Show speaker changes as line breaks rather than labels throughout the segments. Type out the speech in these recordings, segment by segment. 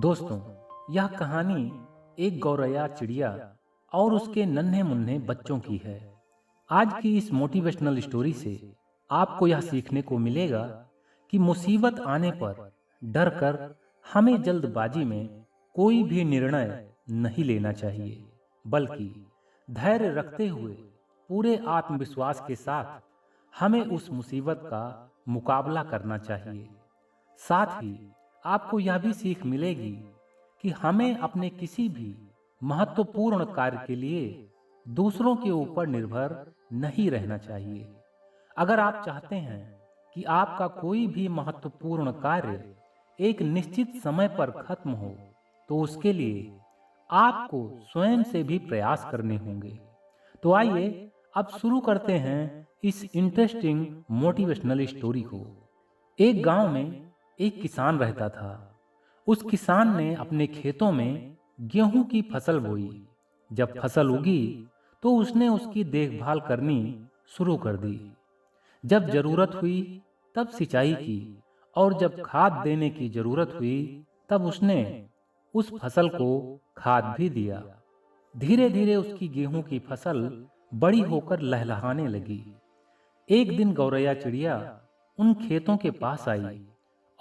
दोस्तों, यह कहानी एक गौरैया चिड़िया और उसके नन्हे मुन्ने बच्चों की है। आज की इस मोटिवेशनल स्टोरी से आपको यह सीखने को मिलेगा कि मुसीबत आने पर डर कर हमें जल्दबाजी में कोई भी निर्णय नहीं लेना चाहिए, बल्कि धैर्य रखते हुए पूरे आत्मविश्वास के साथ हमें उस मुसीबत का मुकाबला करना चाहिए। साथ ही आपको यह भी सीख मिलेगी कि हमें अपने किसी भी महत्वपूर्ण कार्य के लिए दूसरों के ऊपर निर्भर नहीं रहना चाहिए। अगर आप चाहते हैं कि आपका कोई भी महत्वपूर्ण कार्य एक निश्चित समय पर खत्म हो, तो उसके लिए आपको स्वयं से भी प्रयास करने होंगे। तो आइए अब शुरू करते हैं इस इंटरेस्टिंग मोटिवेशनल स्टोरी को। एक गांव में एक किसान रहता था। उस किसान ने अपने खेतों में गेहूं की फसल बोई। जब फसल उगी तो उसने उसकी देखभाल करनी शुरू कर दी। जब जरूरत हुई तब सिंचाई की, और जब खाद देने की जरूरत हुई तब उसने उस फसल को खाद भी दिया। धीरे धीरे उसकी गेहूं की फसल बड़ी होकर लहलहाने लगी। एक दिन गौरैया चिड़िया उन खेतों के पास आई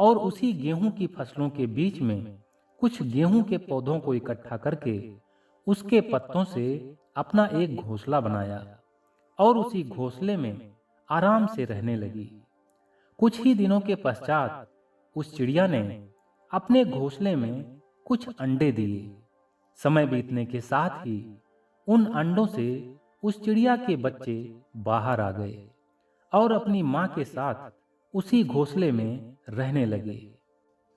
और उसी गेहूं की फसलों के बीच में कुछ गेहूं के पौधों को इकट्ठा करके उसके पत्तों से अपना एक घोंसला बनाया और उसी घोंसले में आराम से रहने लगी। कुछ ही दिनों के पश्चात उस चिड़िया ने अपने घोंसले में कुछ अंडे दिए। समय बीतने के साथ ही उन अंडों से उस चिड़िया के बच्चे बाहर आ गए और अपनी मां के साथ उसी घोंसले में रहने लगे।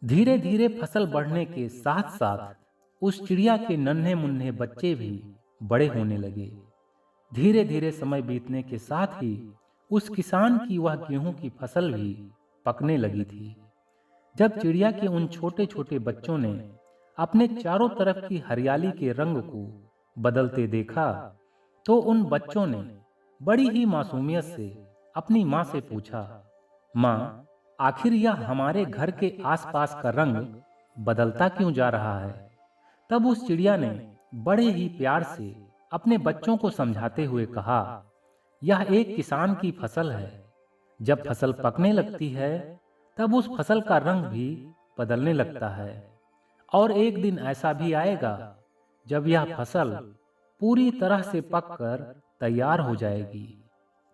धीरे धीरे फसल बढ़ने के साथ साथ उस चिड़िया के नन्हे मुन्ने बच्चे भी बड़े होने लगे। धीरे धीरे समय बीतने के साथ ही उस किसान की वह गेहूं की फसल भी पकने लगी थी। जब चिड़िया के उन छोटे छोटे बच्चों ने अपने चारों तरफ की हरियाली के रंग को बदलते देखा, तो उन बच्चों ने बड़ी ही मासूमियत से अपनी मां से पूछा, मां, आखिर यह हमारे घर के आसपास का रंग बदलता क्यों जा रहा है? तब उस चिड़िया ने बड़े ही प्यार से अपने बच्चों को समझाते हुए कहा, यह एक किसान की फसल है। जब फसल पकने लगती है तब उस फसल का रंग भी बदलने लगता है, और एक दिन ऐसा भी आएगा जब यह फसल पूरी तरह से पककर तैयार हो जाएगी।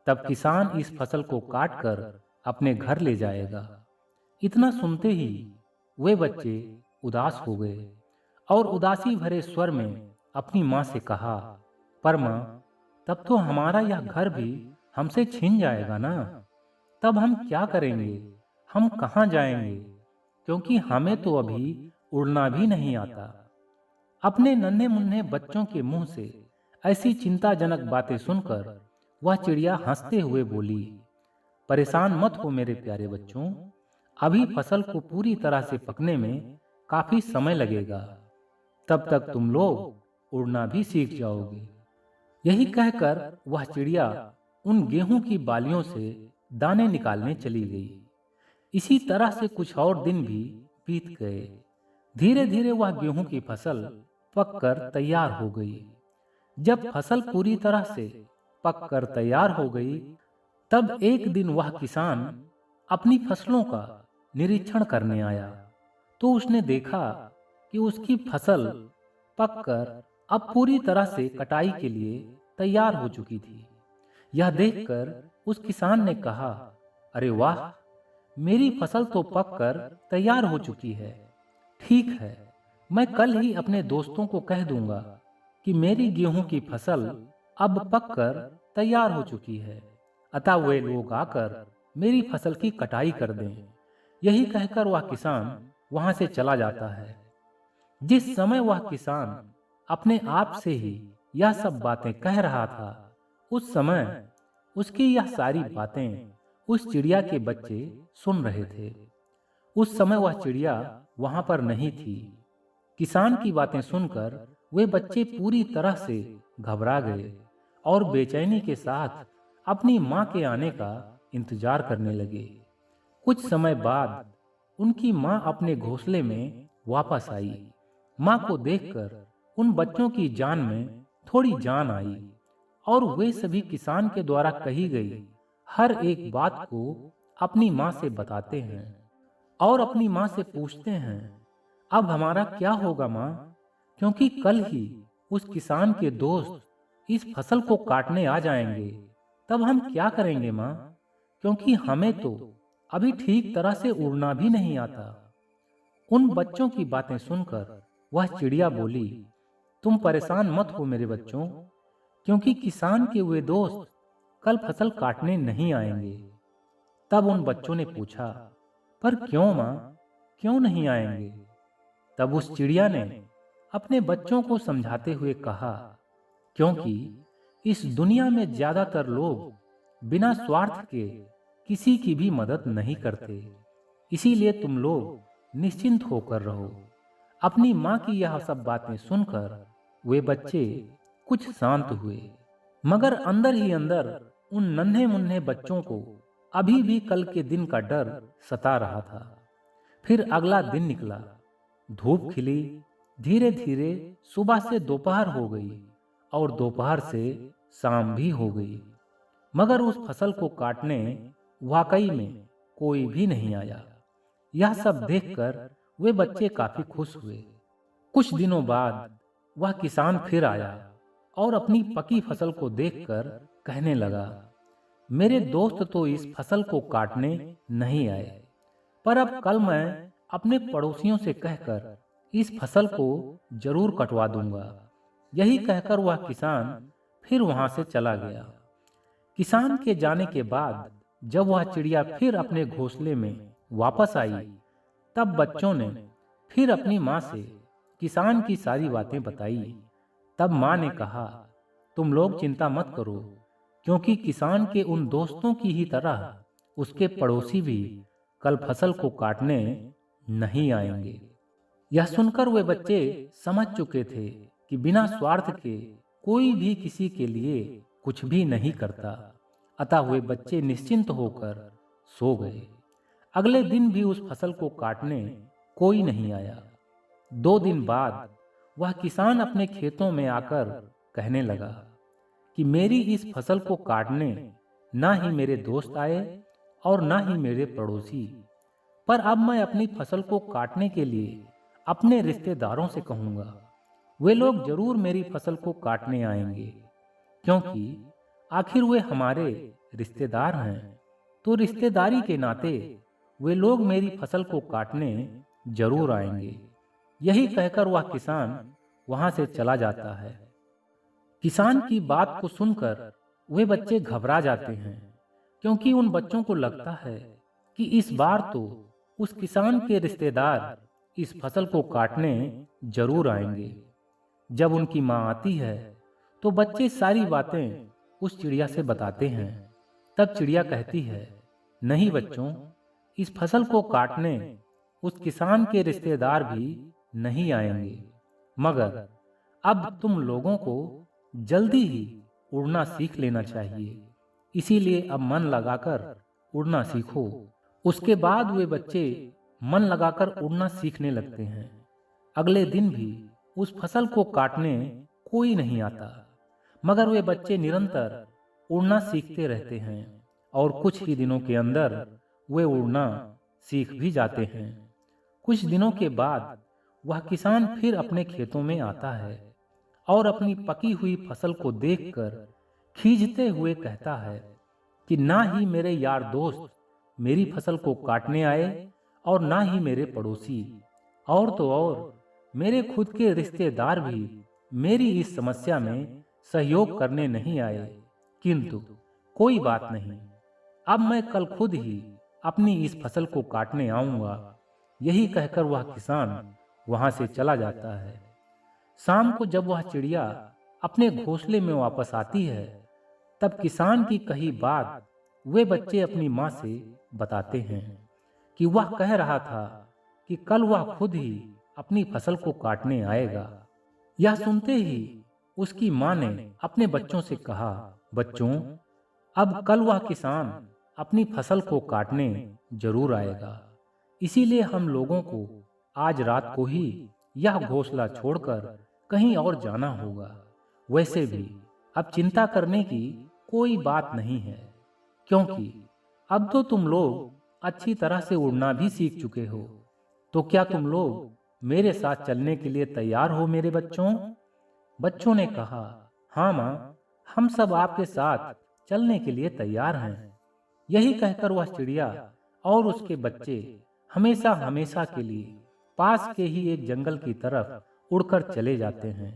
तब किसान इस फसल को काटकर अपने घर ले जाएगा। इतना सुनते ही वे बच्चे उदास हो गए और उदासी भरे स्वर में अपनी मां से कहा, पर मां, तब तो हमारा यह घर भी हमसे छिन जाएगा ना। तब हम क्या करेंगे? हम कहां जाएंगे? क्योंकि हमें तो अभी उड़ना भी नहीं आता। अपने नन्हे मुन्ने बच्चों के मुंह से ऐसी चिंताजनक बातें सुनकर वह चिड़िया हंसते हुए बोली, परेशान मत हो मेरे प्यारे बच्चों, अभी फसल को पूरी तरह से पकने में काफी समय लगेगा। तब तक तुम लोग उड़ना भी सीख जाओगे। यही कहकर वह चिड़िया उन गेहूं की बालियों से दाने निकालने चली गई। इसी तरह से कुछ और दिन भी बीत गए। धीरे धीरे वह गेहूं की फसल पककर तैयार हो गई। जब फसल पूरी तरह से पककर तैयार हो गई, तब एक दिन वह किसान अपनी फसलों का निरीक्षण करने आया, तो उसने देखा कि उसकी फसल पककर अब पूरी तरह से कटाई के लिए तैयार हो चुकी थी। यह देखकर उस किसान ने कहा, अरे वाह, मेरी फसल तो पककर तैयार हो चुकी है। ठीक है, मैं कल ही अपने दोस्तों को कह दूंगा कि मेरी गेहूं की फसल अब पककर तैयार हो चुकी है, अतः वे लोग आकर मेरी फसल की कटाई कर दें। यही कहकर वह किसान वहां से चला जाता है। जिस समय वह किसान अपने आप से ही यह सब बातें कह रहा था, उस समय उसकी यह सारी बातें उस चिड़िया के बच्चे सुन रहे थे। उस समय वह चिड़िया वहां पर नहीं थी। किसान की बातें सुनकर वे बच्चे पूरी तरह से घबरा गए और बेचैनी के साथ अपनी मां के आने का इंतजार करने लगे। कुछ समय बाद उनकी मां अपने घोंसले में वापस आई। माँ को देखकर उन बच्चों की जान में थोड़ी जान आई और वे सभी किसान के द्वारा कही गई हर एक बात को अपनी माँ से बताते हैं और अपनी माँ से पूछते हैं, अब हमारा क्या होगा माँ? क्योंकि कल ही उस किसान के दोस्त इस फसल को काटने आ जाएंगे, तब हम क्या करेंगे माँ? क्योंकि हमें तो अभी ठीक तरह से उड़ना भी नहीं आता। उन बच्चों की बातें सुनकर वह चिड़िया बोली, तुम परेशान मत हो मेरे बच्चों, क्योंकि किसान के वे दोस्त कल फसल काटने नहीं आएंगे। तब उन बच्चों ने पूछा, पर क्यों माँ, क्यों नहीं आएंगे? तब उस चिड़िया ने अपने बच्चों को समझाते हुए कहा, क्योंकि इस दुनिया में ज्यादातर लोग बिना स्वार्थ के किसी की भी मदद नहीं करते। इसीलिए तुम लोग निश्चिंत होकर रहो। अपनी माँ की यह सब बातें सुनकर वे बच्चे कुछ शांत हुए, मगर अंदर ही अंदर उन नन्हे मुन्ने बच्चों को अभी भी कल के दिन का डर सता रहा था। फिर अगला दिन निकला, धूप खिली, धीरे धीरे सुबह से दोपहर हो गई और दोपहर से शाम भी हो गई, मगर उस फसल को काटने वाकई में कोई भी नहीं आया। यह सब देखकर वे बच्चे काफी खुश हुए। कुछ दिनों बाद वह किसान फिर आया और अपनी पकी फसल को देखकर कहने लगा, मेरे दोस्त तो इस फसल को काटने नहीं आए, पर अब कल मैं अपने पड़ोसियों से कहकर इस फसल को जरूर कटवा दूंगा। यही कहकर वह किसान फिर वहां से चला गया। किसान के जाने के बाद जब वह चिड़िया फिर अपने घोंसले में वापस आई, तब बच्चों ने फिर अपनी माँ से किसान की सारी बातें बताई। तब माँ ने कहा, तुम लोग चिंता मत करो, क्योंकि किसान के उन दोस्तों की ही तरह उसके पड़ोसी भी कल फसल को काटने नहीं आएंगे। यह सुनकर वे बच्चे समझ चुके थे कि बिना स्वार्थ के कोई भी किसी के लिए कुछ भी नहीं करता। अतः वे बच्चे निश्चिंत होकर सो गए। अगले दिन भी उस फसल को काटने कोई नहीं आया। 2 दिन बाद वह किसान अपने खेतों में आकर कहने लगा कि मेरी इस फसल को काटने ना ही मेरे दोस्त आए और ना ही मेरे पड़ोसी, पर अब मैं अपनी फसल को काटने के लिए अपने रिश्तेदारों से कहूंगा। वे लोग जरूर मेरी फसल को काटने आएंगे, क्योंकि आखिर वे हमारे रिश्तेदार हैं। तो रिश्तेदारी के नाते वे लोग मेरी फसल को काटने जरूर आएंगे। यही कहकर वह किसान वहां से चला जाता है। किसान की बात को सुनकर वे बच्चे घबरा जाते हैं, क्योंकि उन बच्चों को लगता है कि इस बार तो उस किसान के रिश्तेदार इस फसल को काटने जरूर आएंगे। जब उनकी माँ आती है तो बच्चे सारी बातें उस चिड़िया से बताते हैं। तब चिड़िया कहती है, नहीं बच्चों, इस फसल को काटने उस किसान के रिश्तेदार भी नहीं आएंगे, मगर अब तुम लोगों को जल्दी ही उड़ना सीख लेना चाहिए। इसीलिए अब मन लगाकर उड़ना सीखो। उसके बाद वे बच्चे मन लगाकर उड़ना सीखने लगते हैं। अगले दिन भी उस फसल को काटने कोई नहीं आता, मगर वे बच्चे निरंतर उड़ना सीखते रहते हैं और कुछ ही दिनों के अंदर वे उड़ना सीख भी जाते हैं। कुछ दिनों के बाद वह किसान फिर अपने खेतों में आता है और अपनी पकी हुई फसल को देखकर खींचते हुए कहता है कि ना ही मेरे यार दोस्त मेरी फसल को काटने आए और ना ही मेरे पड़ोसी, और तो और मेरे खुद के रिश्तेदार भी मेरी इस समस्या में सहयोग करने नहीं आए। किंतु कोई बात नहीं, अब मैं कल खुद ही अपनी इस फसल को काटने आऊंगा। यही कहकर वह किसान वहां से चला जाता है। शाम को जब वह चिड़िया अपने घोंसले में वापस आती है, तब किसान की कही बात वे बच्चे अपनी माँ से बताते हैं कि वह कह रहा था कि कल वह खुद ही अपनी फसल को काटने आएगा। यह सुनते ही उसकी माँ ने अपने बच्चों से कहा, बच्चों, अब कल वह किसान अपनी फसल को काटने जरूर आएगा, इसीलिए हम लोगों को आज रात को ही यह घोंसला छोड़कर कहीं और जाना होगा। वैसे भी अब चिंता करने की कोई बात नहीं है, क्योंकि अब तो तुम लोग अच्छी तरह से उड़ना भी सीख चुके हो। तो क्या तुम लोग मेरे साथ चलने के लिए तैयार हो मेरे बच्चों? बच्चों ने कहा, हाँ माँ, हम सब आपके साथ चलने के लिए तैयार हैं। यही कहकर वह चिड़िया और उसके बच्चे हमेशा हमेशा के लिए पास के ही एक जंगल की तरफ उड़कर चले जाते हैं।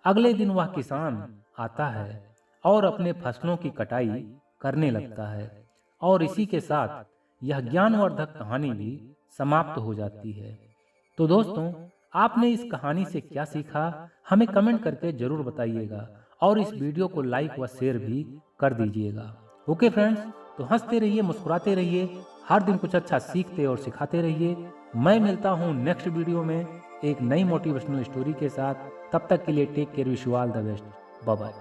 अगले दिन वह किसान आता है और अपने फसलों की कटाई करने लगता है, और इसी के साथ यह ज्ञानवर्धक कहानी भी समाप्त हो जाती है। तो दोस्तों, आपने इस कहानी से क्या सीखा, हमें कमेंट करके जरूर बताइएगा, और इस वीडियो को लाइक व शेयर भी कर दीजिएगा। ओके फ्रेंड्स, तो हंसते रहिए, मुस्कुराते रहिए, हर दिन कुछ अच्छा सीखते और सिखाते रहिए। मैं मिलता हूँ नेक्स्ट वीडियो में एक नई मोटिवेशनल स्टोरी के साथ। तब तक के लिए take care, wish you all the best, bye bye.